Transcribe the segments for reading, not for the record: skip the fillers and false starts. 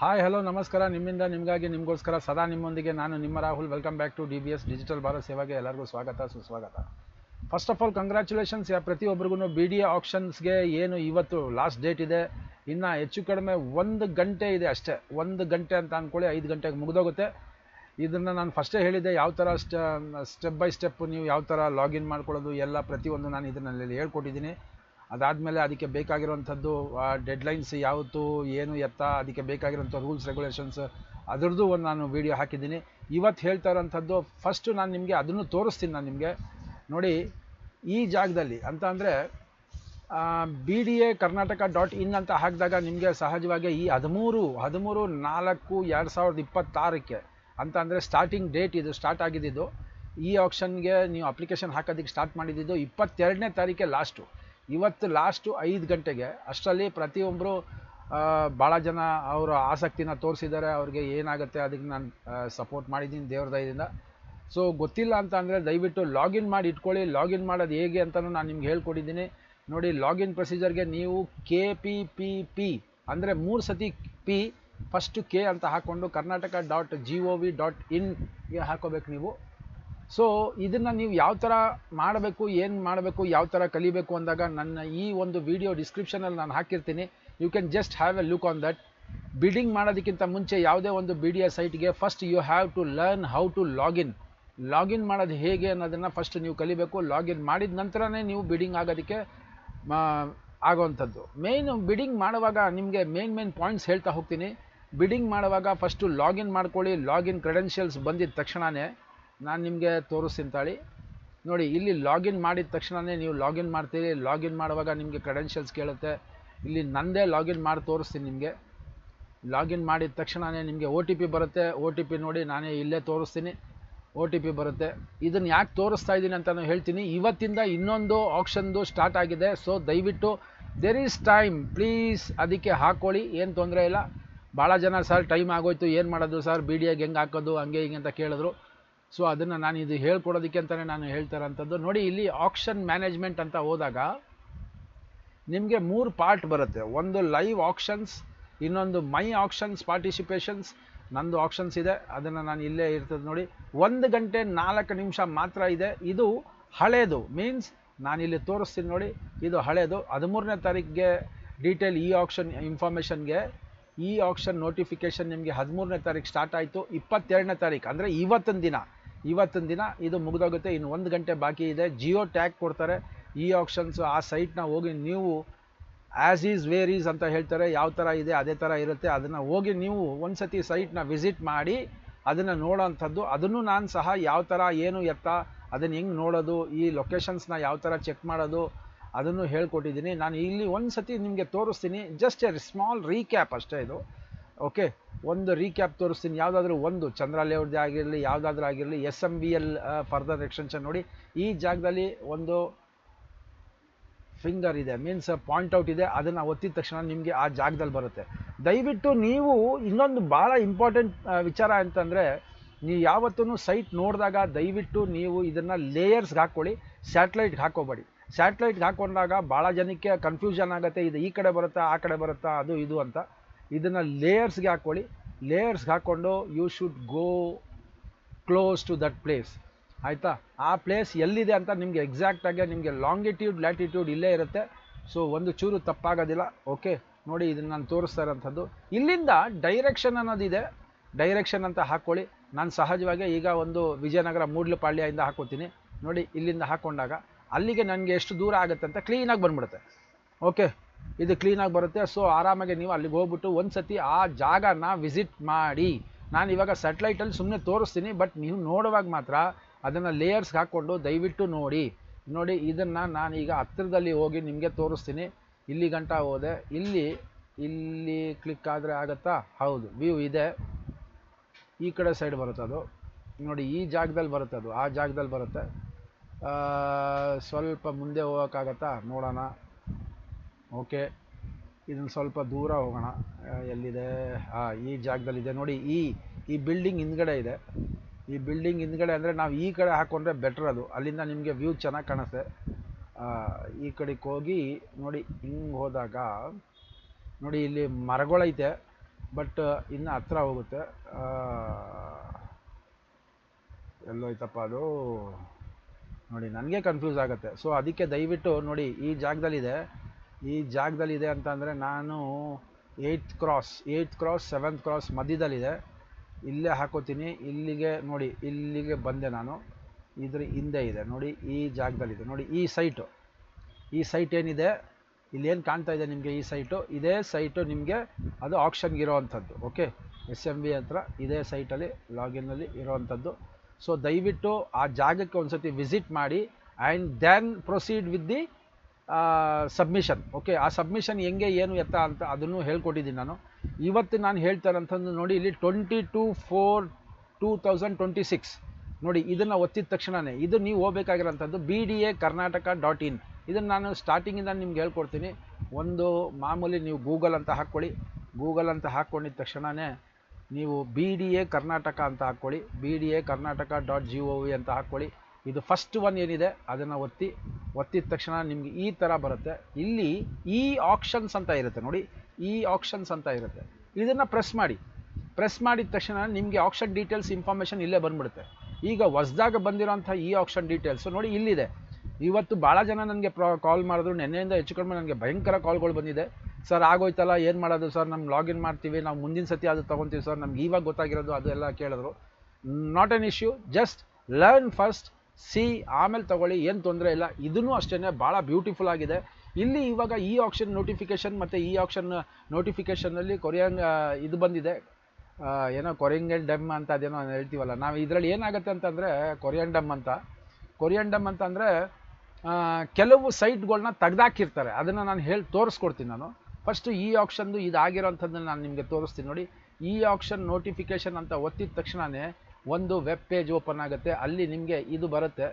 Hi hello ನಮಸ್ಕಾರ. ನಿಮ್ಮಿಂದ ನಿಮಗಾಗಿ ನಿಮಗೋಸ್ಕರ ಸದಾ ನಿಮ್ಮೊಂದಿಗೆ ನಾನು ನಿಮ್ಮ Rahul. Welcome back to DBS digital Bharat ಸೇವಾಗೆ ಎಲ್ಲರಿಗೂ ಸ್ವಾಗತ ಸುಸ್ವಾಗತ. ಫಸ್ಟ್ ಆಫ್ ಆಲ್ ಕಂಗ್ರ್ಯಾಚುಲೇಷನ್ಸ್ ಪ್ರತಿಯೊಬ್ಬರಿಗೂ. BDA ಆಪ್ಷನ್ಸ್ಗೆ ಏನು ಇವತ್ತು ಲಾಸ್ಟ್ ಡೇಟ್ ಇದೆ. ಇನ್ನು ಹೆಚ್ಚು ಕಡಿಮೆ 1 ಗಂಟೆ ಇದೆ ಅಷ್ಟೇ. 1 ಗಂಟೆ ಅಂತ ಅಂದ್ಕೊಳ್ಳಿ, 5 ಗಂಟೆಗೆ ಮುಗಿದೋಗುತ್ತೆ. ಇದನ್ನು ನಾನು ಫಸ್ಟೇ ಹೇಳಿದ್ದೆ, ಯಾವ ಥರ ಸ್ಟೆಪ್ ಬೈ ಸ್ಟೆಪ್ ನೀವು ಯಾವ ಥರ ಲಾಗಿನ್ ಮಾಡ್ಕೊಳ್ಳೋದು ಎಲ್ಲ ಪ್ರತಿಯೊಂದು ನಾನು ಇದನ್ನಲ್ಲಿ ಹೇಳ್ಕೊಟ್ಟಿದ್ದೀನಿ. ಅದಾದಮೇಲೆ ಅದಕ್ಕೆ ಬೇಕಾಗಿರುವಂಥದ್ದು ಡೆಡ್ಲೈನ್ಸ್ ಯಾವತ್ತು ಏನು ಎತ್ತ, ಅದಕ್ಕೆ ಬೇಕಾಗಿರೋಂಥ ರೂಲ್ಸ್ ರೆಗ್ಯುಲೇಷನ್ಸ್ ಅದರದ್ದು ಒಂದು ನಾನು ವೀಡಿಯೋ ಹಾಕಿದ್ದೀನಿ. ಇವತ್ತು ಹೇಳ್ತಾ ಇರೋಂಥದ್ದು ಫಸ್ಟು ನಾನು ನಿಮಗೆ ಅದನ್ನು ತೋರಿಸ್ತೀನಿ. ನಾನು ನಿಮಗೆ ನೋಡಿ ಈ ಜಾಗದಲ್ಲಿ ಅಂತ ಅಂದರೆ BDA karnataka.in ಅಂತ ಹಾಕಿದಾಗ ನಿಮಗೆ ಸಹಜವಾಗಿ ಈ 13/4/2026 ಅಂತ ಅಂದರೆ ಸ್ಟಾರ್ಟಿಂಗ್ ಡೇಟ್ ಇದು ಸ್ಟಾರ್ಟ್ ಆಗಿದ್ದು. ಈ ಆಪ್ಷನ್ಗೆ ನೀವು ಅಪ್ಲಿಕೇಶನ್ ಹಾಕೋದಕ್ಕೆ ಸ್ಟಾರ್ಟ್ ಮಾಡಿದ್ದು 22ನೇ ತಾರೀಕೆ ಲಾಸ್ಟು. ಇವತ್ತು ಲಾಸ್ಟು 5 ಗಂಟೆಗೆ. ಅಷ್ಟರಲ್ಲಿ ಪ್ರತಿಯೊಬ್ಬರು ಭಾಳ ಜನ ಅವರ ಆಸಕ್ತಿನ ತೋರಿಸಿದ್ದಾರೆ. ಅವ್ರಿಗೆ ಏನಾಗುತ್ತೆ ಅದಕ್ಕೆ ನಾನು ಸಪೋರ್ಟ್ ಮಾಡಿದ್ದೀನಿ ದೇವ್ರ ದಯದಿಂದ. ಸೊ ಗೊತ್ತಿಲ್ಲ ಅಂತ ಅಂದರೆ ದಯವಿಟ್ಟು ಲಾಗಿನ್ ಮಾಡಿ ಇಟ್ಕೊಳ್ಳಿ. ಲಾಗಿನ್ ಮಾಡೋದು ಹೇಗೆ ಅಂತಲೂ ನಾನು ನಿಮ್ಗೆ ಹೇಳ್ಕೊಟ್ಟಿದ್ದೀನಿ. ನೋಡಿ, ಲಾಗಿನ್ ಪ್ರೊಸೀಜರ್ಗೆ ನೀವು KPPP ಅಂದರೆ 3 ಸತಿ P ಫಸ್ಟು K ಅಂತ ಹಾಕ್ಕೊಂಡು karnataka.gov.in ಹಾಕೋಬೇಕು ನೀವು. ಸೊ ಇದನ್ನು ನೀವು ಯಾವ ಥರ ಮಾಡಬೇಕು, ಏನು ಮಾಡಬೇಕು, ಯಾವ ಥರ ಕಲಿಬೇಕು ಅಂದಾಗ ನನ್ನ ಈ ಒಂದು ವಿಡಿಯೋ ಡಿಸ್ಕ್ರಿಪ್ಷನಲ್ಲಿ ನಾನು ಹಾಕಿರ್ತೀನಿ. You can just have a look on that. Bidding ಮಾಡೋದಕ್ಕಿಂತ ಮುಂಚೆ ಯಾವುದೇ ಒಂದು BDA ಸೈಟ್ಗೆ first you have to learn how to login ಮಾಡೋದು ಹೇಗೆ ಅನ್ನೋದನ್ನು ಫಸ್ಟ್ ನೀವು ಕಲಿಬೇಕು. ಲಾಗಿನ್ ಮಾಡಿದ ನಂತರನೇ ನೀವು ಬಿಡಿಂಗ್ ಆಗೋದಕ್ಕೆ ಆಗೋವಂಥದ್ದು. ಬಿಡಿಂಗ್ ಮಾಡುವಾಗ ನಿಮಗೆ ಮೇನ್ ಪಾಯಿಂಟ್ಸ್ ಹೇಳ್ತಾ ಹೋಗ್ತೀನಿ. ಬಿಡಿಂಗ್ ಮಾಡುವಾಗ ಫಸ್ಟು ಲಾಗಿನ್ ಮಾಡ್ಕೊಳ್ಳಿ. ಲಾಗಿನ್ ಕ್ರೆಡೆನ್ಷಿಯಲ್ಸ್ ಬಂದಿದ್ದ ತಕ್ಷಣವೇ ನಾನು ನಿಮಗೆ ತೋರಿಸ್ತೀನಿ ತಾಳಿ. ನೋಡಿ, ಇಲ್ಲಿ ಲಾಗಿನ್ ಮಾಡಿದ ತಕ್ಷಣವೇ ನೀವು ಲಾಗಿನ್ ಮಾಡ್ತೀರಿ. ಲಾಗಿನ್ ಮಾಡುವಾಗ ನಿಮಗೆ ಕ್ರೆಡೆನ್ಷಿಯಲ್ಸ್ ಕೇಳುತ್ತೆ. ಇಲ್ಲಿ ನಂದೇ ಲಾಗಿನ್ ಮಾಡಿ ತೋರಿಸ್ತೀನಿ ನಿಮಗೆ. ಲಾಗಿನ್ ಮಾಡಿದ ತಕ್ಷಣವೇ ನಿಮಗೆ OTP ಬರುತ್ತೆ. OTP ನೋಡಿ ನಾನೇ ಇಲ್ಲೇ ತೋರಿಸ್ತೀನಿ. OTP ಬರುತ್ತೆ. ಇದನ್ನು ಯಾಕೆ ತೋರಿಸ್ತಾ ಇದ್ದೀನಿ ಅಂತಲೂ ಹೇಳ್ತೀನಿ. ಇವತ್ತಿಂದ ಇನ್ನೊಂದು ಆಪ್ಷನ್ದು ಸ್ಟಾರ್ಟ್ ಆಗಿದೆ. ಸೊ ದಯವಿಟ್ಟು ದೇರ್ ಈಸ್ ಟೈಮ್, ಪ್ಲೀಸ್ ಅದಕ್ಕೆ ಹಾಕ್ಕೊಳ್ಳಿ, ಏನು ತೊಂದರೆ ಇಲ್ಲ. ಭಾಳ ಜನ ಸರ್ ಟೈಮ್ ಆಗೋಯ್ತು, ಏನು ಮಾಡೋದು ಸರ್, BDAಗೆ ಹೆಂಗೆ ಹಾಕೋದು, ಹಂಗೆ ಹಿಂಗೆ ಅಂತ ಕೇಳಿದ್ರು. ಸೊ ಅದನ್ನು ನಾನು ಇದು ಹೇಳ್ಕೊಡೋದಕ್ಕೆ ಅಂತಲೇ ನಾನು ಹೇಳ್ತಾ ಇರೋಂಥದ್ದು. ನೋಡಿ, ಇಲ್ಲಿ ಆಕ್ಷನ್ ಮ್ಯಾನೇಜ್ಮೆಂಟ್ ಅಂತ ಹೋದಾಗ ನಿಮಗೆ 3 ಪಾರ್ಟ್ ಬರುತ್ತೆ. ಒಂದು ಲೈವ್ ಆಕ್ಷನ್ಸ್, ಇನ್ನೊಂದು ಮೈ ಆಕ್ಷನ್ಸ್ ಪಾರ್ಟಿಸಿಪೇಷನ್ಸ್, ನಂದು ಆಕ್ಷನ್ಸ್ ಇದೆ, ಅದನ್ನು ನಾನು ಇಲ್ಲೇ ಇರ್ತದೆ ನೋಡಿ. 1 ಗಂಟೆ 4 ನಿಮಿಷ ಮಾತ್ರ ಇದೆ. ಇದು ಹಳೇದು, ಮೀನ್ಸ್ ನಾನಿಲ್ಲಿ ತೋರಿಸ್ತೀನಿ ನೋಡಿ. ಇದು ಹಳೇದು. 13ನೇ ತಾರೀಕಿಗೆ ಡೀಟೇಲ್ ಈ ಆಕ್ಷನ್ ಇನ್ಫಾರ್ಮೇಷನ್ಗೆ ಈ ಆಕ್ಷನ್ ನೋಟಿಫಿಕೇಷನ್ ನಿಮಗೆ 13ನೇ ತಾರೀಕು ಸ್ಟಾರ್ಟ್ ಆಯಿತು. 22ನೇ ತಾರೀಕು ಅಂದರೆ ಇವತ್ತಿನ ದಿನ ಇದು ಮುಗಿದೋಗುತ್ತೆ. ಇನ್ನು 1 ಗಂಟೆ ಬಾಕಿ ಇದೆ. ಜಿಯೋ ಟ್ಯಾಗ್ ಕೊಡ್ತಾರೆ ಈ ಆಕ್ಷನ್ಸು. ಆ ಸೈಟ್ನ ಹೋಗಿ ನೀವು ಆ್ಯಸ್ ಈಸ್ ವೇರ್ ಈಸ್ ಅಂತ ಹೇಳ್ತಾರೆ, ಯಾವ ಥರ ಇದೆ ಅದೇ ಥರ ಇರುತ್ತೆ. ಅದನ್ನು ಹೋಗಿ ನೀವು ಒಂದು ಸತಿ ಸೈಟ್ನ ವಿಸಿಟ್ ಮಾಡಿ ಅದನ್ನು ನೋಡೋವಂಥದ್ದು. ಅದನ್ನು ನಾನು ಸಹ ಯಾವ ಥರ ಏನು ಎತ್ತ ಅದನ್ನು ಹೆಂಗೆ ನೋಡೋದು, ಈ ಲೊಕೇಶನ್ಸ್ನ ಯಾವ ಥರ ಚೆಕ್ ಮಾಡೋದು ಅದನ್ನು ಹೇಳ್ಕೊಟ್ಟಿದ್ದೀನಿ. ನಾನು ಇಲ್ಲಿ ಒಂದು ಸತಿ ನಿಮಗೆ ತೋರಿಸ್ತೀನಿ. ಜಸ್ಟ್ ಎ ಸ್ಮಾಲ್ ರೀಕ್ಯಾಪ್ ಅಷ್ಟೇ ಇದು. ಓಕೆ, ಒಂದು ರೀಕ್ಯಾಪ್ ತೋರಿಸ್ತೀನಿ. ಯಾವುದಾದ್ರೂ ಒಂದು ಚಂದ್ರ ಲೇಔಟ್ದೇ ಆಗಿರಲಿ, ಯಾವುದಾದ್ರೂ ಆಗಿರಲಿ, SMBL ಫರ್ದರ್ ಎಕ್ಸ್ಟೆನ್ಷನ್ ನೋಡಿ. ಈ ಜಾಗದಲ್ಲಿ ಒಂದು ಫಿಂಗರ್ ಇದೆ, ಮೀನ್ಸ್ ಪಾಯಿಂಟ್ಔಟ್ ಇದೆ. ಅದನ್ನು ಒತ್ತಿದ ತಕ್ಷಣ ನಿಮಗೆ ಆ ಜಾಗದಲ್ಲಿ ಬರುತ್ತೆ. ದಯವಿಟ್ಟು ನೀವು ಇನ್ನೊಂದು ಭಾಳ ಇಂಪಾರ್ಟೆಂಟ್ ವಿಚಾರ ಅಂತಂದರೆ, ನೀವು ಯಾವತ್ತೂ ಸೈಟ್ ನೋಡಿದಾಗ ದಯವಿಟ್ಟು ನೀವು ಇದನ್ನು ಲೇಯರ್ಸ್ಗೆ ಹಾಕ್ಕೊಳ್ಳಿ, ಸ್ಯಾಟಲೈಟ್ಗೆ ಹಾಕೋಬೇಡಿ. ಸ್ಯಾಟಲೈಟ್ಗೆ ಹಾಕೊಂಡಾಗ ಭಾಳ ಜನಕ್ಕೆ ಕನ್ಫ್ಯೂಷನ್ ಆಗುತ್ತೆ. ಇದು ಈ ಕಡೆ ಬರುತ್ತಾ ಆ ಕಡೆ ಬರುತ್ತಾ ಅದು ಇದು ಅಂತ. ಇದನ್ನು ಲೇಯರ್ಸ್ಗೆ ಹಾಕ್ಕೊಳ್ಳಿ. ಲೇಯರ್ಸ್ಗೆ ಹಾಕ್ಕೊಂಡು you should go close to that place. ಆಯಿತಾ? ಆ ಪ್ಲೇಸ್ ಎಲ್ಲಿದೆ ಅಂತ ನಿಮಗೆ ಎಕ್ಸಾಕ್ಟಾಗಿ ನಿಮಗೆ ಲಾಂಗಿಟ್ಯೂಡ್ ಲ್ಯಾಟಿಟ್ಯೂಡ್ ಇಲ್ಲೇ ಇರುತ್ತೆ. ಸೊ ಒಂದು ಚೂರು ತಪ್ಪಾಗೋದಿಲ್ಲ. ಓಕೆ, ನೋಡಿ ಇದನ್ನು ನಾನು ತೋರಿಸ್ತಾ ಇರೋಂಥದ್ದು. ಇಲ್ಲಿಂದ ಡೈರೆಕ್ಷನ್ ಅನ್ನೋದಿದೆ, ಡೈರೆಕ್ಷನ್ ಅಂತ ಹಾಕ್ಕೊಳ್ಳಿ. ನಾನು ಸಹಜವಾಗಿ ಈಗ ಒಂದು ವಿಜಯನಗರ ಮೂಡ್ಲಪಾಳ್ಯದಿಂದ ಹಾಕೋತೀನಿ ನೋಡಿ. ಇಲ್ಲಿಂದ ಹಾಕ್ಕೊಂಡಾಗ ಅಲ್ಲಿಗೆ ನನಗೆ ಎಷ್ಟು ದೂರ ಆಗುತ್ತೆ ಅಂತ ಕ್ಲೀನಾಗಿ ಬಂದ್ಬಿಡುತ್ತೆ. ಓಕೆ, ಇದು ಕ್ಲೀನಾಗಿ ಬರುತ್ತೆ. ಸೊ ಆರಾಮಾಗಿ ನೀವು ಅಲ್ಲಿಗೆ ಹೋಗ್ಬಿಟ್ಟು ಒಂದು ಸತಿ ಆ ಜಾಗನ ವಿಸಿಟ್ ಮಾಡಿ. ನಾನು ಇವಾಗ ಸ್ಯಾಟಲೈಟಲ್ಲಿ ಸುಮ್ಮನೆ ತೋರಿಸ್ತೀನಿ, ಬಟ್ ನೀವು ನೋಡುವಾಗ ಮಾತ್ರ ಅದನ್ನು ಲೇಯರ್ಸ್ಗೆ ಹಾಕ್ಕೊಂಡು ದಯವಿಟ್ಟು ನೋಡಿ. ಇದನ್ನು ನಾನು ಈಗ ಹತ್ತಿರದಲ್ಲಿ ಹೋಗಿ ನಿಮಗೆ ತೋರಿಸ್ತೀನಿ. ಇಲ್ಲಿ ಗಂಟ ಹೋದೆ. ಇಲ್ಲಿ ಕ್ಲಿಕ್ ಆದರೆ ಆಗುತ್ತಾ? ಹೌದು, ವ್ಯೂ ಇದೆ. ಈ ಕಡೆ ಸೈಡ್ ಬರುತ್ತೆ ಅದು ನೋಡಿ. ಈ ಜಾಗದಲ್ಲಿ ಬರುತ್ತೆ, ಅದು ಆ ಜಾಗದಲ್ಲಿ ಬರುತ್ತೆ. ಸ್ವಲ್ಪ ಮುಂದೆ ಹೋಗೋಕ್ಕಾಗತ್ತಾ ನೋಡೋಣ. ಓಕೆ, ಇದನ್ನು ಸ್ವಲ್ಪ ದೂರ ಹೋಗೋಣ. ಎಲ್ಲಿದೆ? ಈ ಜಾಗದಲ್ಲಿದೆ ನೋಡಿ. ಈ ಬಿಲ್ಡಿಂಗ್ ಹಿಂದ್ಗಡೆ ಇದೆ. ಈ ಬಿಲ್ಡಿಂಗ್ ಹಿಂದ್ಗಡೆ ಅಂದರೆ ನಾವು ಈ ಕಡೆ ಹಾಕ್ಕೊಂಡ್ರೆ ಬೆಟ್ರ್. ಅದು ಅಲ್ಲಿಂದ ನಿಮಗೆ ವ್ಯೂ ಚೆನ್ನಾಗಿ ಕಾಣಿಸುತ್ತೆ. ಈ ಕಡೆಗೆ ಹೋಗಿ ನೋಡಿ, ಹಿಂಗೆ ಹೋದಾಗ ನೋಡಿ ಇಲ್ಲಿ ಮರಗಳೈತೆ. ಬಟ್ ಇನ್ನು ಹತ್ರ ಹೋಗುತ್ತೆ. ಎಲ್ಲೋಯ್ತಪ್ಪ ಅದು ನೋಡಿ, ನನಗೆ ಕನ್ಫ್ಯೂಸ್ ಆಗುತ್ತೆ. ಸೊ ಅದಕ್ಕೆ ದಯವಿಟ್ಟು ನೋಡಿ, ಈ ಜಾಗದಲ್ಲಿದೆ ಅಂತ ಅಂದರೆ ನಾನು 8th ಕ್ರಾಸ್ 7th ಕ್ರಾಸ್ ಮಧ್ಯದಲ್ಲಿದೆ, ಇಲ್ಲೇ ಹಾಕೋತೀನಿ. ಇಲ್ಲಿಗೆ ನೋಡಿ, ಇಲ್ಲಿಗೆ ಬಂದೆ ನಾನು, ಇದ್ರ ಹಿಂದೆ ಇದೆ ನೋಡಿ, ಈ ಜಾಗದಲ್ಲಿದೆ ನೋಡಿ. ಈ ಸೈಟ್ ಏನಿದೆ ಇಲ್ಲೇನು ಕಾಣ್ತಾ ಇದೆ ನಿಮಗೆ, ಈ ಸೈಟು, ಇದೇ ಸೈಟು ನಿಮಗೆ ಅದು ಆಕ್ಷನ್ಗೆ ಇರೋವಂಥದ್ದು. ಓಕೆ, SMB ಹತ್ರ ಇದೇ ಸೈಟಲ್ಲಿ ಲಾಗಿನ್ನಲ್ಲಿ ಇರೋವಂಥದ್ದು. ಸೊ ದಯವಿಟ್ಟು ಆ ಜಾಗಕ್ಕೆ ಒಂದ್ಸತಿ ವಿಸಿಟ್ ಮಾಡಿ and then proceed with the submission. Okay, ಆ ಸಬ್ಮಿಷನ್ ಹೆಂಗೆ ಏನು ಎತ್ತ ಅಂತ ಅದನ್ನು ಹೇಳ್ಕೊಟ್ಟಿದ್ದೀನಿ ನಾನು. ಇವತ್ತು ನಾನು ಹೇಳ್ತಾರಂಥದ್ದು ನೋಡಿ, ಇಲ್ಲಿ 22/4/2026 ನೋಡಿ, ಇದನ್ನು ಒತ್ತಿದ ತಕ್ಷಣವೇ ಇದು ನೀವು ಹೋಗ್ಬೇಕಾಗಿರೋಂಥದ್ದು BDA-Karnataka.in. ಇದನ್ನು ನಾನು ಸ್ಟಾರ್ಟಿಂಗಿಂದ ನಿಮ್ಗೆ ಹೇಳ್ಕೊಡ್ತೀನಿ. ಒಂದು ಮಾಮೂಲಿ ನೀವು ಗೂಗಲ್ ಅಂತ ಹಾಕ್ಕೊಂಡಿದ್ದ ತಕ್ಷಣವೇ ನೀವು BDA ಕರ್ನಾಟಕ ಅಂತ ಹಾಕ್ಕೊಳ್ಳಿ, BDA-Karnataka.gov ಅಂತ ಹಾಕ್ಕೊಳ್ಳಿ. ಇದು ಫಸ್ಟ್ ಒನ್ ಏನಿದೆ ಅದನ್ನು ಒತ್ತಿದ ತಕ್ಷಣ ನಿಮಗೆ ಈ ಥರ ಬರುತ್ತೆ. ಇಲ್ಲಿ ಈ ಆಕ್ಷನ್ಸ್ ಅಂತ ಇರುತ್ತೆ ನೋಡಿ, ಈ ಆಕ್ಷನ್ಸ್ ಅಂತ ಇರುತ್ತೆ. ಇದನ್ನು ಪ್ರೆಸ್ ಮಾಡಿದ ತಕ್ಷಣ ನಿಮಗೆ ಆಕ್ಷನ್ ಡೀಟೇಲ್ಸ್ ಇನ್ಫಾರ್ಮೇಷನ್ ಇಲ್ಲೇ ಬಂದ್ಬಿಡುತ್ತೆ. ಈಗ ಹೊಸದಾಗ ಬಂದಿರೋಂಥ ಈ ಆಕ್ಷನ್ ಡೀಟೇಲ್ಸು ನೋಡಿ ಇಲ್ಲಿದೆ. ಇವತ್ತು ಭಾಳ ಜನ ನನಗೆ ಕಾಲ್ ಮಾಡಿದ್ರು, ನೆನ್ನೆಯಿಂದ ಹೆಚ್ಚು ಕಡಿಮೆ ನನಗೆ ಭಯಂಕರ ಕಾಲ್ಗಳು ಬಂದಿದೆ. ಸರ್ ಆಗೋಯ್ತಲ್ಲ, ಏನು ಮಾಡೋದು ಸರ್, ನಮ್ಗೆ ಲಾಗಿನ್ ಮಾಡ್ತೀವಿ, ನಾವು ಮುಂದಿನ ಸತಿ ಅದು ತೊಗೊತೀವಿ ಸರ್, ನಮ್ಗೆ ಇವಾಗ ಗೊತ್ತಾಗಿರೋದು ಅದು ಎಲ್ಲ ಕೇಳಿದ್ರು. Not an issue, just learn first, ಆಮೇಲೆ ತೊಗೊಳ್ಳಿ, ಏನು ತೊಂದರೆ ಇಲ್ಲ. ಇದೂ ಅಷ್ಟೇ ಭಾಳ ಬ್ಯೂಟಿಫುಲ್ ಆಗಿದೆ. ಇಲ್ಲಿ ಇವಾಗ ಈ ಆಕ್ಷನ್ ನೋಟಿಫಿಕೇಷನ್ ಮತ್ತು ಈ ಆಕ್ಷನ್ ನೋಟಿಫಿಕೇಷನಲ್ಲಿ ಕೊರಿಯನ್ ಇದು ಬಂದಿದೆ, ಏನೋ ಕೊರಿಯಂಡಮ್ ಅಂತ ಅದೇನೋ ಹೇಳ್ತೀವಲ್ಲ ನಾವು. ಇದರಲ್ಲಿ ಏನಾಗುತ್ತೆ ಅಂತಂದರೆ ಕೊರಿಯನ್ ಡಮ್ ಅಂತ ಅಂದರೆ ಕೆಲವು ಸೈಟ್ಗಳನ್ನ ತೆಗ್ದಾಕಿರ್ತಾರೆ. ಅದನ್ನು ನಾನು ತೋರಿಸ್ಕೊಡ್ತೀನಿ ನಾನು. ಫಸ್ಟು ಈ ಆಕ್ಷನ್ದು ಇದಾಗಿರೋಂಥದ್ದನ್ನು ನಾನು ನಿಮಗೆ ತೋರಿಸ್ತೀನಿ ನೋಡಿ. ಈ ಆಕ್ಷನ್ ನೋಟಿಫಿಕೇಷನ್ ಅಂತ ಒತ್ತಿದ ತಕ್ಷಣವೇ ಒಂದು ವೆಬ್ ಪೇಜ್ ಓಪನ್ ಆಗುತ್ತೆ. ಅಲ್ಲಿ ನಿಮಗೆ ಇದು ಬರುತ್ತೆ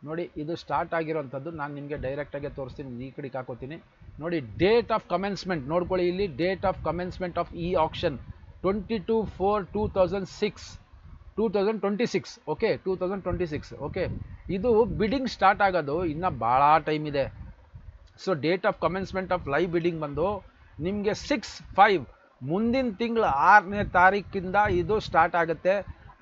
ನೋಡಿ, ಇದು ಸ್ಟಾರ್ಟ್ ಆಗಿರೋಂಥದ್ದು. ನಾನು ನಿಮಗೆ ಡೈರೆಕ್ಟಾಗೆ ತೋರಿಸ್ತೀನಿ, ಈ ಕಡೆಗೆ ಹಾಕೋತೀನಿ ನೋಡಿ. ಡೇಟ್ ಆಫ್ ಕಮೆನ್ಸ್ಮೆಂಟ್ ನೋಡ್ಕೊಳ್ಳಿ, ಇಲ್ಲಿ ಡೇಟ್ ಆಫ್ ಕಮೆನ್ಸ್ಮೆಂಟ್ ಆಫ್ ಈ ಆಕ್ಷನ್ 22/4/2026. ಓಕೆ, 2026. ಓಕೆ, ಇದು ಬಿಡ್ಡಿಂಗ್ ಸ್ಟಾರ್ಟ್ ಆಗೋದು ಇನ್ನೂ ಭಾಳ ಟೈಮ್ ಇದೆ. So date of commencement of live bidding ಬಂದು ನಿಮಗೆ 6/5 ಮುಂದಿನ ತಿಂಗಳು 6ನೇ ತಾರೀಕಿಂದ ಇದು ಸ್ಟಾರ್ಟ್ ಆಗುತ್ತೆ.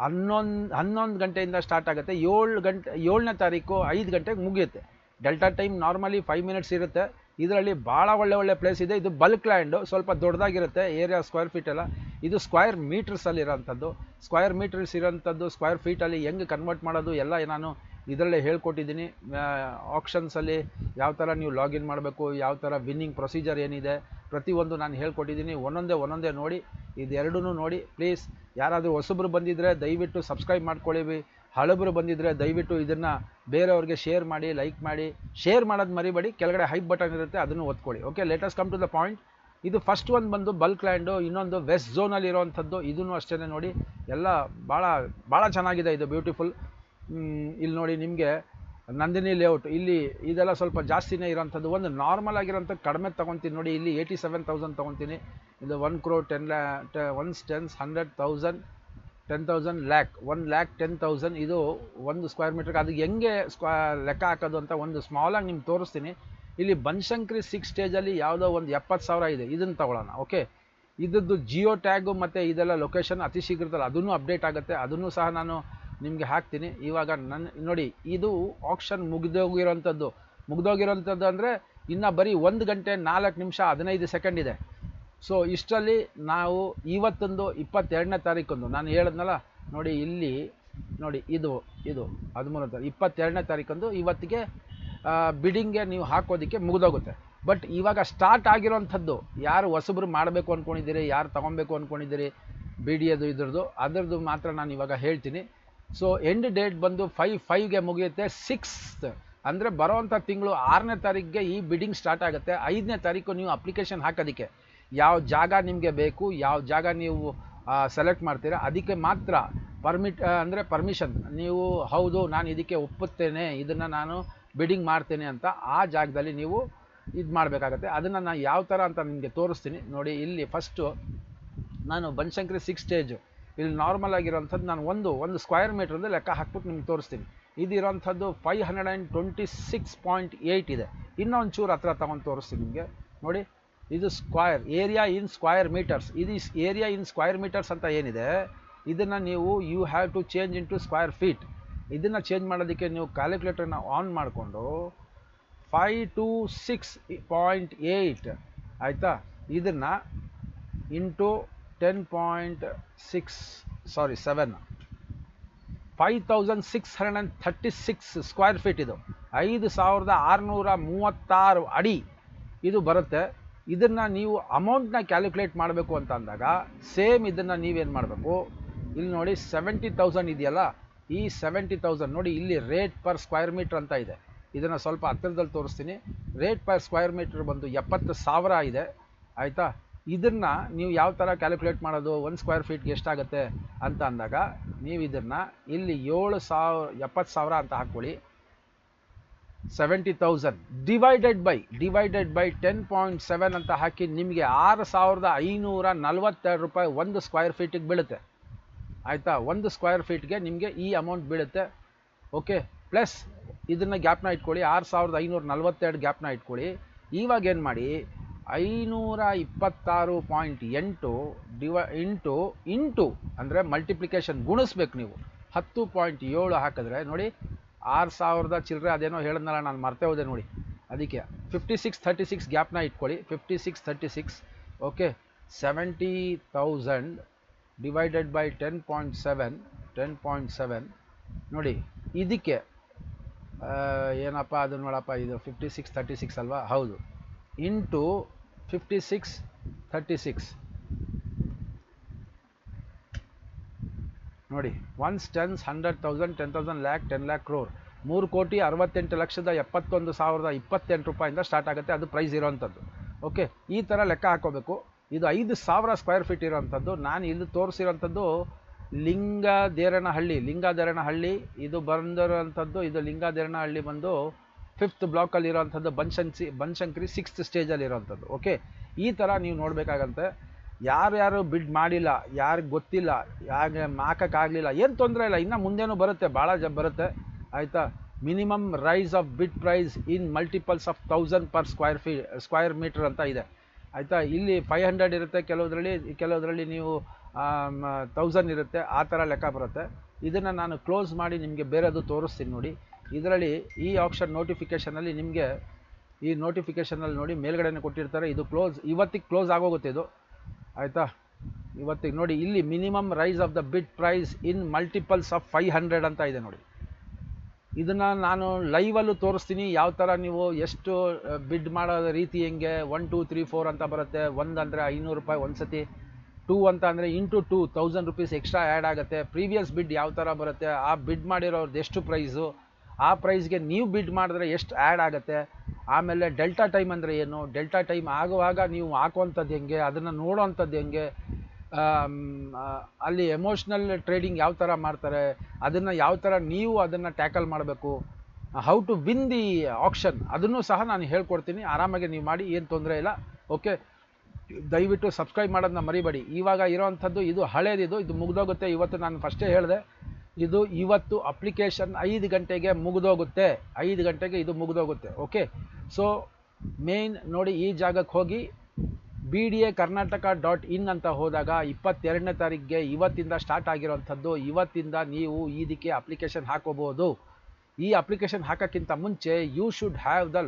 11 ಗಂಟೆಯಿಂದ ಸ್ಟಾರ್ಟ್ ಆಗುತ್ತೆ. 7ನೇ ತಾರೀಕು 5 ಗಂಟೆಗೆ ಮುಗಿಯುತ್ತೆ. ಡೆಲ್ಟಾ ಟೈಮ್ ನಾರ್ಮಲಿ 5 ಮಿನಿಟ್ಸ್ ಇರುತ್ತೆ. ಇದರಲ್ಲಿ ಭಾಳ ಒಳ್ಳೆ ಪ್ಲೇಸ್ ಇದೆ. ಇದು ಬಲ್ಕ್ ಲ್ಯಾಂಡು, ಸ್ವಲ್ಪ ದೊಡ್ಡದಾಗಿರುತ್ತೆ ಏರಿಯಾ, ಸ್ಕ್ವೇರ್ ಫೀಟ್ ಎಲ್ಲ. ಇದು ಸ್ಕ್ವೇರ್ ಮೀಟರ್ಸಲ್ಲಿ ಇರೋಂಥದ್ದು. ಸ್ಕ್ವೇರ್ ಫೀಟಲ್ಲಿ ಹೆಂಗೆ ಕನ್ವರ್ಟ್ ಮಾಡೋದು ಎಲ್ಲ ನಾನು ಇದರಲ್ಲೇ ಹೇಳ್ಕೊಟ್ಟಿದ್ದೀನಿ. ಆಕ್ಷನ್ಸಲ್ಲಿ ಯಾವ ಥರ ನೀವು ಲಾಗಿನ್ ಮಾಡಬೇಕು, ಯಾವ ಥರ ವಿನ್ನಿಂಗ್ ಪ್ರೊಸೀಜರ್ ಏನಿದೆ, ಪ್ರತಿಯೊಂದು ನಾನು ಹೇಳ್ಕೊಟ್ಟಿದ್ದೀನಿ. ಒಂದೊಂದೇ ನೋಡಿ, ಇದೆರಡೂ ನೋಡಿ. ಪ್ಲೀಸ್ ಯಾರಾದರೂ ಹೊಸಬ್ರು ಬಂದಿದ್ದರೆ ದಯವಿಟ್ಟು ಸಬ್ಸ್ಕ್ರೈಬ್ ಮಾಡ್ಕೊಳ್ಳಿ. ಹಳಬರು ಬಂದಿದ್ದರೆ ದಯವಿಟ್ಟು ಇದನ್ನು ಬೇರೆಯವ್ರಿಗೆ ಶೇರ್ ಮಾಡಿ, ಲೈಕ್ ಮಾಡಿ. ಶೇರ್ ಮಾಡೋದು ಮರಿಬೇಡಿ, ಕೆಳಗಡೆ ಹೈಪ್ ಬಟನ್ ಇರುತ್ತೆ, ಅದನ್ನು ಒತ್ಕೊಳ್ಳಿ. Okay, let us come to the point. ಇದು ಫಸ್ಟ್ ಒಂದು ಬಂದು ಬಲ್ಕ್ ಲ್ಯಾಂಡು, ಇನ್ನೊಂದು ವೆಸ್ಟ್ ಝೋನಲ್ಲಿ ಇರೋವಂಥದ್ದು. ಇದೂ ಅಷ್ಟೇ ನೋಡಿ, ಎಲ್ಲ ಭಾಳ ಚೆನ್ನಾಗಿದೆ, ಇದು ಬ್ಯೂಟಿಫುಲ್. ಇಲ್ಲಿ ನೋಡಿ ನಿಮಗೆ ನಂದಿನಿ ಲೇಔಟ್, ಇಲ್ಲಿ ಇದೆಲ್ಲ ಸ್ವಲ್ಪ ಜಾಸ್ತಿನೇ ಇರೋಂಥದ್ದು. ಒಂದು ನಾರ್ಮಲ್ ಆಗಿರೋಂಥ ಕಡಿಮೆ ತೊಗೊತೀನಿ ನೋಡಿ, ಇಲ್ಲಿ 87,000 ತೊಗೊತೀನಿ. ಇದು 1 crore 100,000 10,000 lakh 1,10,000 ಇದು ಒಂದು ಸ್ಕ್ವೇರ್ ಮೀಟ್ರಿಗೆ. ಅದು ಹೆಂಗೆ ಲೆಕ್ಕ ಹಾಕೋದು ಅಂತ ಒಂದು ಸ್ಮಾಲಾಗಿ ನಿಮ್ಗೆ ತೋರಿಸ್ತೀನಿ. ಇಲ್ಲಿ ಬನಶಂಕರಿ 6 ಸ್ಟೇಜಲ್ಲಿ ಯಾವುದೋ ಒಂದು 70,000 ಇದೆ, ಇದನ್ನು ತಗೊಳ್ಳೋಣ. ಓಕೆ, ಇದ್ದದ್ದು ಜಿಯೋ ಟ್ಯಾಗು ಮತ್ತು ಇದೆಲ್ಲ ಲೊಕೇಶನ್ ಅತಿ ಶೀಘ್ರದಲ್ಲಿ ಅದನ್ನು ಅಪ್ಡೇಟ್ ಆಗುತ್ತೆ, ಅದನ್ನು ಸಹ ನಾನು ನಿಮಗೆ ಹಾಕ್ತೀನಿ. ಇವಾಗ ನೋಡಿ, ಇದು ಆಕ್ಷನ್ ಮುಗಿದೋಗಿರೋಂಥದ್ದು ಅಂದರೆ ಇನ್ನು ಬರೀ 1 ಗಂಟೆ 4 ನಿಮಿಷ 15 ಸೆಕೆಂಡ್ ಇದೆ. ಸೊ ಇಷ್ಟರಲ್ಲಿ ನಾವು ಇವತ್ತೊಂದು 22ನೇ ತಾರೀಕೊಂದು ನಾನು ಹೇಳಿದ್ನಲ್ಲ ನೋಡಿ, ಇಲ್ಲಿ ನೋಡಿ, ಇದು 22ನೇ ತಾರೀಕೊಂದು ಇವತ್ತಿಗೆ ಬಿಡಿಂಗ್ಗೆ ನೀವು ಹಾಕೋದಕ್ಕೆ ಮುಗಿದೋಗುತ್ತೆ. ಬಟ್ ಇವಾಗ ಸ್ಟಾರ್ಟ್ ಆಗಿರೋಂಥದ್ದು ಯಾರು ಹೊಸಬ್ರು ಮಾಡಬೇಕು ಅಂದ್ಕೊಂಡಿದ್ದೀರಿ, ಯಾರು ತೊಗೊಬೇಕು ಅಂದ್ಕೊಂಡಿದ್ದೀರಿ BDAದು ಅದರದ್ದು ಮಾತ್ರ ನಾನು ಇವಾಗ ಹೇಳ್ತೀನಿ. ಸೊ ಎಂಡ್ ಡೇಟ್ ಬಂದು 5/5ಗೆ ಮುಗಿಯುತ್ತೆ. 6th ಅಂದರೆ ಬರೋವಂಥ ತಿಂಗಳು 6ನೇ ತಾರೀಕಿಗೆ ಈ ಬಿಡ್ಡಿಂಗ್ ಸ್ಟಾರ್ಟ್ ಆಗುತ್ತೆ. 5ನೇ ತಾರೀಕು ನೀವು ಅಪ್ಲಿಕೇಶನ್ ಹಾಕೋದಕ್ಕೆ ಯಾವ ಜಾಗ ನಿಮಗೆ ಬೇಕು, ಯಾವ ಜಾಗ ನೀವು ಸೆಲೆಕ್ಟ್ ಮಾಡ್ತೀರಾ ಅದಕ್ಕೆ ಮಾತ್ರ ಪರ್ಮಿಷನ್ ನೀವು ಹೌದು ನಾನು ಇದಕ್ಕೆ ಒಪ್ಪುತ್ತೇನೆ, ಇದನ್ನು ನಾನು ಬಿಡ್ಡಿಂಗ್ ಮಾಡ್ತೇನೆ ಅಂತ ಆ ಜಾಗದಲ್ಲಿ ನೀವು ಇದು ಮಾಡಬೇಕಾಗತ್ತೆ. ಅದನ್ನು ನಾನು ಯಾವ ಥರ ಅಂತ ನಿಮಗೆ ತೋರಿಸ್ತೀನಿ ನೋಡಿ. ಇಲ್ಲಿ ಫಸ್ಟು ನಾನು ಬನಶಂಕರಿ 6 ಸ್ಟೇಜು ಇಲ್ಲಿ ನಾರ್ಮಲ್ ಆಗಿರೋಂಥದ್ದು ನಾನು ಒಂದು ಸ್ಕ್ವೇರ್ ಮೀಟ್ರಿಂದ ಲೆಕ್ಕ ಹಾಕ್ಬಿಟ್ಟು ನಿಮ್ಗೆ ತೋರಿಸ್ತೀನಿ. ಇದಿರೋಂಥದ್ದು 526.8 ಇದೆ. ಇನ್ನೊಂದು ಚೂರು ಹತ್ರ ತೊಗೊಂಡು ತೋರಿಸ್ತೀನಿ ನಿಮಗೆ ನೋಡಿ. ಇದು square, area in square meters. ಇದು ಏರಿಯಾ ಇನ್ ಸ್ಕ್ವೈರ್ ಮೀಟರ್ಸ್ ಅಂತ ಏನಿದೆ, ಇದನ್ನು ನೀವು you have to change in to square feet. ಇದನ್ನು ಚೇಂಜ್ ಮಾಡೋದಕ್ಕೆ ನೀವು ಕ್ಯಾಲ್ಕುಲೇಟರ್ನ ಆನ್ ಮಾಡಿಕೊಂಡು 526.8 ಆಯಿತಾ, ಇದನ್ನು ಇಂಟು 7 5636 ಸ್ಕ್ವೈರ್ ಫೀಟ್, ಇದು 5636 ಅಡಿ ಇದು ಬರುತ್ತೆ. ಇದನ್ನು ನೀವು ಅಮೌಂಟ್ನ ಕ್ಯಾಲ್ಕುಲೇಟ್ ಮಾಡಬೇಕು ಅಂತ ಅಂದಾಗ ಸೇಮ್ ಇದನ್ನು ನೀವೇನು ಮಾಡಬೇಕು, ಇಲ್ಲಿ ನೋಡಿ 70,000 ಇದೆಯಲ್ಲ, ಈ 70,000 ನೋಡಿ, ಇಲ್ಲಿ ರೇಟ್ ಪರ್ ಸ್ಕ್ವೈರ್ ಮೀಟ್ರ್ ಅಂತ ಇದೆ. ಇದನ್ನು ಸ್ವಲ್ಪ ಹತ್ತಿರದಲ್ಲಿ ತೋರಿಸ್ತೀನಿ. ರೇಟ್ ಪರ್ ಸ್ಕ್ವೈರ್ ಮೀಟ್ರ್ ಬಂದು 70,000 ಇದೆ ಆಯಿತಾ. ಇದನ್ನು ನೀವು ಯಾವ ಥರ ಕ್ಯಾಲ್ಕುಲೇಟ್ ಮಾಡೋದು, 1 ಸ್ಕ್ವೈರ್ ಫೀಟ್ಗೆ ಎಷ್ಟಾಗುತ್ತೆ ಅಂತ ಅಂದಾಗ ನೀವು ಇದನ್ನು ಇಲ್ಲಿ 70,000 ಅಂತ ಹಾಕ್ಕೊಳ್ಳಿ. 70,000 ಡಿವೈಡೆಡ್ ಬೈ 10.7 ಅಂತ ಹಾಕಿ ನಿಮಗೆ 6,542 ರೂಪಾಯಿ 1 ಸ್ಕ್ವೈರ್ ಫೀಟಿಗೆ ಬೀಳುತ್ತೆ ಆಯಿತಾ. 1 ಸ್ಕ್ವೈರ್ ಫೀಟ್ಗೆ ನಿಮಗೆ ಈ ಅಮೌಂಟ್ ಬೀಳುತ್ತೆ. ಓಕೆ, ಪ್ಲಸ್ ಇದನ್ನು ಗ್ಯಾಪ್ನ ಇಟ್ಕೊಳ್ಳಿ, 6,542 ಗ್ಯಾಪ್ನ ಇಟ್ಕೊಳ್ಳಿ. ಇವಾಗ ಏನು ಮಾಡಿ, 526.8 ಇಂಟು ಅಂದರೆ ಮಲ್ಟಿಪ್ಲಿಕೇಶನ್ ಗುಣಿಸ್ಬೇಕು ನೀವು. 10.7 ಹಾಕಿದ್ರೆ ನೋಡಿ 6,000 ಚಿಲ್ಲರೆ, ಅದೇನೋ ಹೇಳಿದ್ನಲ್ಲ ನಾನು ಮರ್ತೇ ಹೋದೆ ನೋಡಿ, ಅದಕ್ಕೆ 5636 ಗ್ಯಾಪ್ನ ಇಟ್ಕೊಳ್ಳಿ. 5636 ಓಕೆ. 70,000 ಡಿವೈಡೆಡ್ ಬೈ 10.7 ನೋಡಿ, ಇದಕ್ಕೆ ಏನಪ್ಪ ಅದು ನೋಡಪ್ಪ, ಇದು 5636 ಅಲ್ವಾ, ಹೌದು, ಇಂಟು 5636 ನೋಡಿ, 1 tens 100,000 10,000 lakh 10 lakh crore 3,68,71,028 ರೂಪಾಯಿಂದ ಸ್ಟಾರ್ಟ್ ಆಗುತ್ತೆ. ಅದು ಪ್ರೈಸ್ ಇರೋವಂಥದ್ದು. ಓಕೆ, ಈ ಥರ ಲೆಕ್ಕ ಹಾಕೋಬೇಕು. ಇದು 5,000 ಸ್ಕ್ವೈರ್ ಫೀಟ್ ಇರೋವಂಥದ್ದು. ನಾನು ಇಲ್ಲಿ ತೋರಿಸಿರೋಂಥದ್ದು ಲಿಂಗದೇರನಹಳ್ಳಿ ಇದು ಬಂದಿರೋಂಥದ್ದು. ಇದು ಲಿಂಗದೇರನಹಳ್ಳಿ ಬಂದು 5th ಬ್ಲಾಕಲ್ಲಿ ಇರೋವಂಥದ್ದು, ಬನಶಂಕರಿ 6th ಸ್ಟೇಜಲ್ಲಿ ಇರೋವಂಥದ್ದು. ಓಕೆ, ಈ ಥರ ನೀವು ನೋಡಬೇಕಾಗಂತೆ. ಯಾರು ಬಿಡ್ ಮಾಡಿಲ್ಲ, ಯಾರಿಗೆ ಗೊತ್ತಿಲ್ಲ, ಯಾರಿಗೆ ಹಾಕೋಕ್ಕಾಗಲಿಲ್ಲ, ಏನು ತೊಂದರೆ ಇಲ್ಲ, ಇನ್ನು ಮುಂದೇನೂ ಬರುತ್ತೆ, ಭಾಳ ಬರುತ್ತೆ ಆಯಿತಾ. Minimum rise of bid price in multiples of 1000 per square meter ಅಂತ ಇದೆ ಆಯಿತಾ. ಇಲ್ಲಿ 500 ಇರುತ್ತೆ, ಕೆಲವುದರಲ್ಲಿ ನೀವು 1000 ಇರುತ್ತೆ, ಆ ಥರ ಲೆಕ್ಕ ಬರುತ್ತೆ. ಇದನ್ನು ನಾನು ಕ್ಲೋಸ್ ಮಾಡಿ ನಿಮಗೆ ಬೇರೆದು ತೋರಿಸ್ತೀನಿ ನೋಡಿ. ಇದರಲ್ಲಿ ಈ ಆಪ್ಷನ್ ನೋಟಿಫಿಕೇಷನಲ್ಲಿ ನಿಮಗೆ ಈ ನೋಟಿಫಿಕೇಷನಲ್ಲಿ ನೋಡಿ ಮೇಲ್ಗಡೆನೇ ಕೊಟ್ಟಿರ್ತಾರೆ. ಇದು ಇವತ್ತಿಗೆ ಕ್ಲೋಸ್ ಆಗೋಗುತ್ತೆ ಇದು ಆಯಿತಾ. ಇವತ್ತಿಗೆ ನೋಡಿ, ಇಲ್ಲಿ ಮಿನಿಮಮ್ ರೈಸ್ ಆಫ್ ದ ಬಿಡ್ ಪ್ರೈಸ್ ಇನ್ ಮಲ್ಟಿಪಲ್ಸ್ ಆಫ್ 500 ಅಂತ ಇದೆ ನೋಡಿ. ಇದನ್ನು ನಾನು ಲೈವಲ್ಲೂ ತೋರಿಸ್ತೀನಿ, ಯಾವ ಥರ ನೀವು ಎಷ್ಟು ಬಿಡ್ ಮಾಡೋ ರೀತಿ ಹೆಂಗೆ. 1 2 3 4 ಅಂತ ಬರುತ್ತೆ. 1 ಅಂದರೆ 500 ರೂಪಾಯಿ ಒಂದು ಸತಿ, 2 ಅಂತ ಅಂದರೆ ಇಂಟು 2,000 ರೂಪೀಸ್ ಎಕ್ಸ್ಟ್ರಾ ಆ್ಯಡ್ ಆಗುತ್ತೆ. ಪ್ರೀವಿಯಸ್ ಬಿಡ್ ಯಾವ ಥರ ಬರುತ್ತೆ, ಆ ಬಿಡ್ ಮಾಡಿರೋರ್ದು ಎಷ್ಟು ಪ್ರೈಸು, ಆ ಪ್ರೈಸ್ಗೆ ನೀವು ಬಿಡ್ ಮಾಡಿದ್ರೆ ಎಷ್ಟು ಆ್ಯಡ್ ಆಗುತ್ತೆ. ಆಮೇಲೆ ಡೆಲ್ಟಾ ಟೈಮ್ ಅಂದರೆ ಏನು, ಡೆಲ್ಟಾ ಟೈಮ್ ಆಗುವಾಗ ನೀವು ಹಾಕುವಂಥದ್ದು ಹೆಂಗೆ, ಅದನ್ನು ನೋಡೋವಂಥದ್ದು ಹೆಂಗೆ, ಅಲ್ಲಿ ಎಮೋಷ್ನಲ್ ಟ್ರೇಡಿಂಗ್ ಯಾವ ಥರ ಮಾಡ್ತಾರೆ, ಅದನ್ನು ಯಾವ ಥರ ನೀವು ಅದನ್ನು ಟ್ಯಾಕಲ್ ಮಾಡಬೇಕು, how to win the action, ಅದನ್ನು ಸಹ ನಾನು ಹೇಳ್ಕೊಡ್ತೀನಿ. ಆರಾಮಾಗಿ ನೀವು ಮಾಡಿ, ಏನು ತೊಂದರೆ ಇಲ್ಲ. ಓಕೆ, ದಯವಿಟ್ಟು ಸಬ್ಸ್ಕ್ರೈಬ್ ಮಾಡೋದನ್ನ ಮರಿಬೇಡಿ. ಇವಾಗ ಇರೋವಂಥದ್ದು ಇದು ಹಳೇದಿದು, ಇದು ಮುಗಿದೋಗುತ್ತೆ. ಇವತ್ತು ನಾನು ಫಸ್ಟೇ ಹೇಳಿದೆ, ಇದು ಇವತ್ತು ಅಪ್ಲಿಕೇಶನ್ 5 ಗಂಟೆಗೆ ಮುಗಿದೋಗುತ್ತೆ. 5 ಗಂಟೆಗೆ ಇದು ಮುಗಿದೋಗುತ್ತೆ. ಓಕೆ, ಸೊ ಮೇನ್ ನೋಡಿ, ಈ ಜಾಗಕ್ಕೆ ಹೋಗಿ bdakarnataka.in ಅಂತ ಹೋದಾಗ 22ನೇ ತಾರೀಕಿಗೆ ಇವತ್ತಿಂದ ಸ್ಟಾರ್ಟ್ ಆಗಿರೋವಂಥದ್ದು. ಇವತ್ತಿಂದ ನೀವು ಇದಕ್ಕೆ ಅಪ್ಲಿಕೇಶನ್ ಹಾಕೋಬೋದು. ಈ ಅಪ್ಲಿಕೇಶನ್ ಹಾಕೋಕ್ಕಿಂತ ಮುಂಚೆ you should have the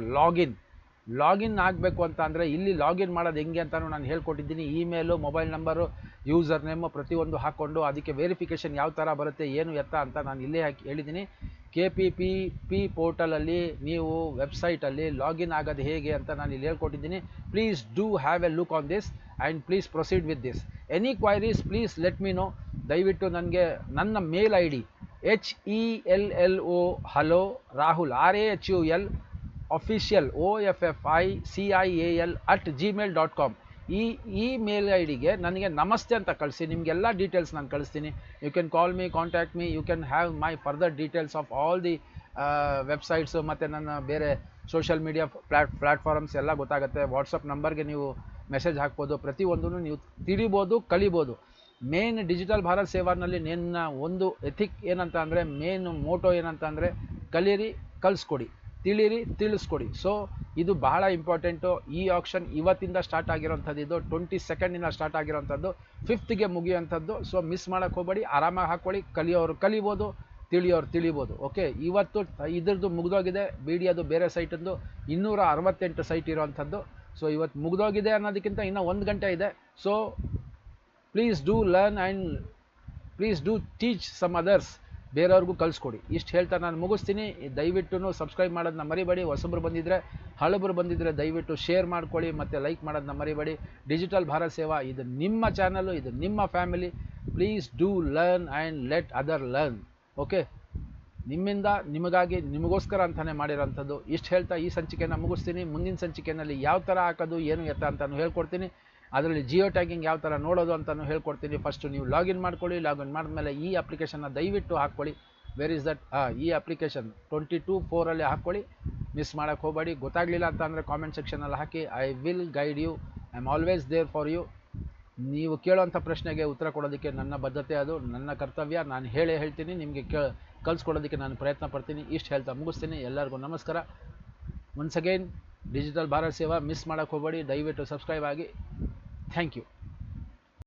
login ಆಗಬೇಕು ಅಂತ ಅಂದರೆ ಇಲ್ಲಿ ಲಾಗಿನ್ ಮಾಡೋದು ಹೆಂಗೆ ಅಂತಲೂ ನಾನು ಹೇಳ್ಕೊಟ್ಟಿದ್ದೀನಿ. Email, mobile number, user name ಪ್ರತಿಯೊಂದು ಹಾಕ್ಕೊಂಡು ಅದಕ್ಕೆ ವೆರಿಫಿಕೇಷನ್ ಯಾವ ಥರ ಬರುತ್ತೆ, ಏನು ಎತ್ತ ಅಂತ ನಾನು ಇಲ್ಲೇ ಹೇಳಿದ್ದೀನಿ. KPPP ಪೋರ್ಟಲಲ್ಲಿ ನೀವು ವೆಬ್ಸೈಟಲ್ಲಿ ಲಾಗಿನ್ ಆಗೋದು ಹೇಗೆ ಅಂತ ನಾನು ಇಲ್ಲಿ ಹೇಳ್ಕೊಟ್ಟಿದ್ದೀನಿ. Please do have a look on this and please proceed with this. Any queries please let me know. ದಯವಿಟ್ಟು ನನಗೆ ನನ್ನ ಮೇಲ್ ID HELLO hello Rahul RAHUL official OFFICIAL@gmail.com ಈ ಮೇಲ್ ಐಡಿಗೆ ನನಗೆ ನಮಸ್ತೆ ಅಂತ ಕಳಿಸಿ. ನಿಮಗೆಲ್ಲ ಡೀಟೇಲ್ಸ್ ನಾನು ಕಳಿಸ್ತೀನಿ. You can call me, contact me, you can have my further details of all the websites ಮತ್ತು ನನ್ನ ಬೇರೆ ಸೋಷಿಯಲ್ ಮೀಡಿಯಾ ಪ್ಲ್ಯಾಟ್ಫಾರ್ಮ್ಸ್ ಎಲ್ಲ ಗೊತ್ತಾಗುತ್ತೆ. ವಾಟ್ಸಪ್ ನಂಬರ್ಗೆ ನೀವು ಮೆಸೇಜ್ ಹಾಕ್ಬೋದು. ಪ್ರತಿಯೊಂದನ್ನು ನೀವು ತಿಳಿಬೋದು, ಕಲಿಬೋದು. ಮೇನ್ ಡಿಜಿಟಲ್ ಭಾರತ್ ಸೇವಾನಲ್ಲಿ ನನ್ನ ಒಂದು ಎಥಿಕ್ ಏನಂತ ಅಂದರೆ, ಮೇನ್ ಮೋಟೋ ಏನಂತ ಅಂದರೆ ಕಲೀರಿ, ಕಲಿಸ್ಕೊಡಿ, ತಿಳಿರಿ, ತಿಳಿಸ್ಕೊಡಿ. ಸೊ ಇದು ಬಹಳ ಇಂಪಾರ್ಟೆಂಟು. ಈ ಆಕ್ಷನ್ ಇವತ್ತಿಂದ ಸ್ಟಾರ್ಟ್ ಆಗಿರೋಂಥದ್ದು, ಇದು 22nd ಸ್ಟಾರ್ಟ್ ಆಗಿರೋಂಥದ್ದು, 5th ಮುಗಿಯುವಂಥದ್ದು. ಸೊ ಮಿಸ್ ಮಾಡೋಕ್ಕೆ ಹೋಗಬೇಡಿ, ಆರಾಮಾಗಿ ಹಾಕ್ಕೊಳ್ಳಿ. ಕಲಿಯೋರು ಕಲಿಬೋದು, ತಿಳಿಯೋರು ತಿಳಿಬೋದು. ಓಕೆ, ಇವತ್ತು ಇದ್ರದ್ದು ಮುಗಿದೋಗಿದೆ. ವಿಡಿಯೋದು ಬೇರೆ ಸೈಟದ್ದು 268 ಸೈಟ್ ಇರೋವಂಥದ್ದು. ಸೊ ಇವತ್ತು ಮುಗಿದೋಗಿದೆ ಅನ್ನೋದಕ್ಕಿಂತ ಇನ್ನೂ 1 ಗಂಟೆ ಇದೆ. So please do learn and please do teach some others. ಬೇರೆಯವ್ರಿಗೂ ಕಲಿಸ್ಕೊಡಿ. ಇಷ್ಟು ಹೇಳ್ತಾ ನಾನು ಮುಗಿಸ್ತೀನಿ. ದಯವಿಟ್ಟು ಸಬ್ಸ್ಕ್ರೈಬ್ ಮಾಡೋದನ್ನ ಮರಿಬೇಡಿ. ಹೊಸಬ್ರು ಬಂದಿದ್ದರೆ, ಹಳಬರು ಬಂದಿದ್ದರೆ ದಯವಿಟ್ಟು ಶೇರ್ ಮಾಡ್ಕೊಳ್ಳಿ ಮತ್ತು ಲೈಕ್ ಮಾಡೋದನ್ನ ಮರಿಬೇಡಿ. ಡಿಜಿಟಲ್ ಭಾರತ್ ಸೇವಾ ಇದು ನಿಮ್ಮ ಚಾನಲು, ಇದು ನಿಮ್ಮ family. Please do learn and let other learn. Okay, ನಿಮ್ಮಿಂದ ನಿಮಗಾಗಿ ನಿಮಗೋಸ್ಕರ ಅಂತಲೇ ಮಾಡಿರೋಂಥದ್ದು. ಇಷ್ಟು ಹೇಳ್ತಾ ಈ ಸಂಚಿಕೆಯನ್ನು ಮುಗಿಸ್ತೀನಿ. ಮುಂದಿನ ಸಂಚಿಕೆಯಲ್ಲಿ ಯಾವ ಥರ ಹಾಕೋದು ಏನು ಎತ್ತ ಅಂತಲೂ ಹೇಳ್ಕೊಡ್ತೀನಿ. ಅದರಲ್ಲಿ ಜಿಯೋ ಟ್ಯಾಗಿಂಗ್ ಯಾವ ಥರ ನೋಡೋದು ಅಂತಲೂ ಹೇಳ್ಕೊಡ್ತೀನಿ. ಫಸ್ಟು ನೀವು ಲಾಗಿನ್ ಮಾಡ್ಕೊಳ್ಳಿ. ಲಾಗಿನ್ ಮಾಡಿದ್ಮೇಲೆ ಈ ಅಪ್ಲಿಕೇಶನ್ನ ದಯವಿಟ್ಟು ಹಾಕ್ಕೊಳ್ಳಿ. Where is that? ಈ ಅಪ್ಲಿಕೇಶನ್ 22/4 ಹಾಕ್ಕೊಳ್ಳಿ. ಮಿಸ್ ಮಾಡೋಕ್ಕೆ ಹೋಗಬೇಡಿ. ಗೊತ್ತಾಗಲಿಲ್ಲ ಅಂತ ಅಂದರೆ ಕಾಮೆಂಟ್ ಸೆಕ್ಷನಲ್ಲಿ ಹಾಕಿ. I will guide you. I am always there for you. ನೀವು ಕೇಳೋಂಥ ಪ್ರಶ್ನೆಗೆ ಉತ್ತರ ಕೊಡೋದಕ್ಕೆ ನನ್ನ ಬದ್ಧತೆ, ಅದು ನನ್ನ ಕರ್ತವ್ಯ. ನಾನು ಹೇಳ್ತೀನಿ, ನಿಮಗೆ ಕಲಿಸ್ಕೊಡೋದಕ್ಕೆ ನಾನು ಪ್ರಯತ್ನ ಪಡ್ತೀನಿ. ಇಷ್ಟು ಹೇಳ್ತಾ ಮುಗಿಸ್ತೀನಿ. ಎಲ್ಲರಿಗೂ ನಮಸ್ಕಾರ. ಒನ್ಸ್ ಅಗೇನ್ ಡಿಜಿಟಲ್ ಭಾರತ್ ಸೇವಾ ಮಿಸ್ ಮಾಡೋಕ್ಕೆ ಹೋಗಬೇಡಿ. ದಯವಿಟ್ಟು ಸಬ್ಸ್ಕ್ರೈಬ್ ಆಗಿ. Thank you.